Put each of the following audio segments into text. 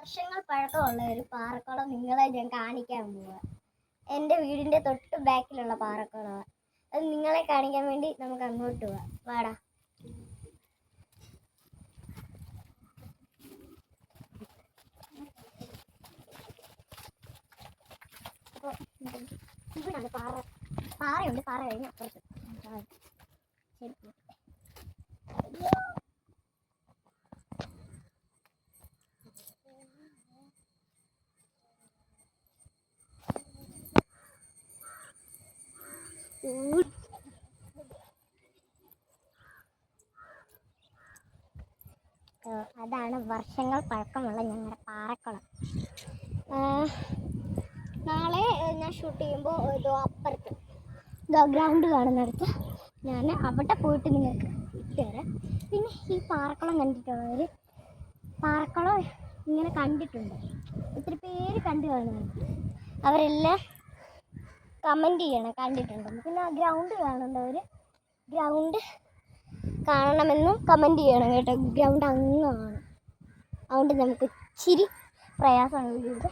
വർഷങ്ങൾ പഴക്കമുള്ള ഒരു പാറക്കുളം നിങ്ങളെ ഞാൻ കാണിക്കാൻ പോവുക. എൻ്റെ വീടിൻ്റെ തൊട്ട് ബാക്കിലുള്ള പാറക്കുളമാണ്. അത് നിങ്ങളെ കാണിക്കാൻ വേണ്ടി നമുക്ക് അങ്ങോട്ട് പോവാം. വാടാ. ഇവിടാണ് പാറയുണ്ട്. പാറ കഴിഞ്ഞ് അപ്പുറത്ത് ശരി. അതാണ് വർഷങ്ങൾ പഴക്കമുള്ള ഞങ്ങളുടെ പാറക്കുളം. നാളെ ഞാൻ ഷൂട്ട് ചെയ്യുമ്പോൾ അപ്പുറത്ത് ഗ്രൗണ്ട് കാണുന്നിടത്ത് ഞാൻ അവിടെ പോയിട്ട് നിങ്ങൾക്ക് ഇട്ടുതരാം. പിന്നെ ഈ പാറക്കുളം കണ്ടിട്ടുള്ളവർ പാറക്കുളം ഇങ്ങനെ കണ്ടിട്ടുണ്ട്, ഒത്തിരി പേര് കണ്ടു കാണുന്നുണ്ട്. അവരെല്ലാം കമൻറ്റ് ചെയ്യണം കണ്ടിട്ടുണ്ടെന്ന്. പിന്നെ ആ ഗ്രൗണ്ട് കാണുന്നവർ ഗ്രൗണ്ട് കാണണമെന്നും കമൻറ്റ് ചെയ്യണം കേട്ടോ. ഗ്രൗണ്ട് അങ്ങാണ്, അതുകൊണ്ട് നമുക്ക് ഇച്ചിരി പ്രയാസമാണ്. ഇവിടെ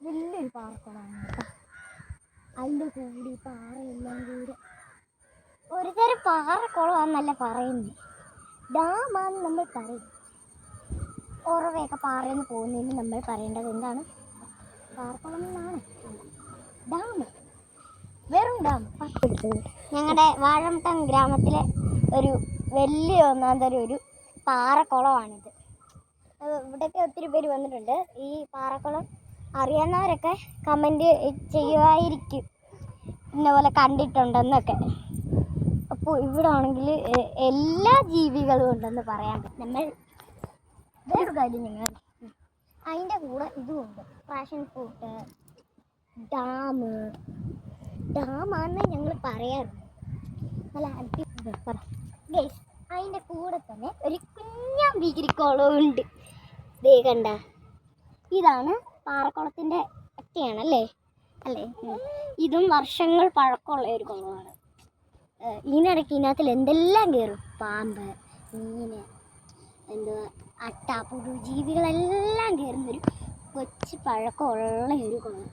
വലിയൊരു പാറക്കുളമാണ് കേട്ടോ. അതിൻ്റെ കൂടി പാറയെല്ലാം കൂടെ ഒരു തരം പാറക്കുളമാണെന്നല്ല പറയുന്നത്, ഡാമാണെന്ന് നമ്മൾ പറയും. ഉറവയൊക്കെ പാറയിൽ നിന്ന് പോകുന്നതിന് നമ്മൾ പറയേണ്ടത് എന്താണ്? പാറക്കുളം എന്നാണ്. ഡാം, വെറും ഡാം. ഞങ്ങളുടെ വാഴമുട്ടം ഗ്രാമത്തിലെ ഒരു വലിയ ഒന്നാന്തരം ഒരു പാറക്കുളമാണിത്. ഇവിടെയൊക്കെ ഒത്തിരി പേര് വന്നിട്ടുണ്ട്. ഈ പാറക്കുളം അറിയാവുന്നവരൊക്കെ കമൻറ്റ് ചെയ്യുമായിരിക്കും, ഇന്നപോലെ കണ്ടിട്ടുണ്ടെന്നൊക്കെ. അപ്പോൾ ഇവിടെ ആണെങ്കിൽ എല്ലാ ജീവികളും ഉണ്ടെന്ന് പറയാൻ പറ്റും. നമ്മൾ വേറൊരു കാര്യം നിങ്ങൾ അതിൻ്റെ കൂടെ ഇതുമുണ്ട്, പാഷൻ ഫ്രൂട്ട്, ഡാമാണെന്ന് ഞങ്ങൾ പറയാറുണ്ട്. നല്ല ഗൈസ്, അതിൻ്റെ കൂടെ തന്നെ ഒരു കുഞ്ഞാൻ ഭീകരിക്കുളവും ഉണ്ട്. ദേ കണ്ട, ഇതാണ് പാറക്കുളത്തിൻ്റെ ഒക്കെയാണല്ലേ അല്ലേ? ഇതും വർഷങ്ങൾ പഴക്കമുള്ള ഒരു കുളമാണ്. ഇതിനിടയ്ക്ക് ഇതിനകത്തിൽ എന്തെല്ലാം കയറും, പാമ്പ്, മീന്, എന്തുവാ, അട്ട, പുഴു, ജീവികളെല്ലാം കയറുന്നൊരു കൊച്ചു പഴക്കമുള്ള ഒരു കുളം.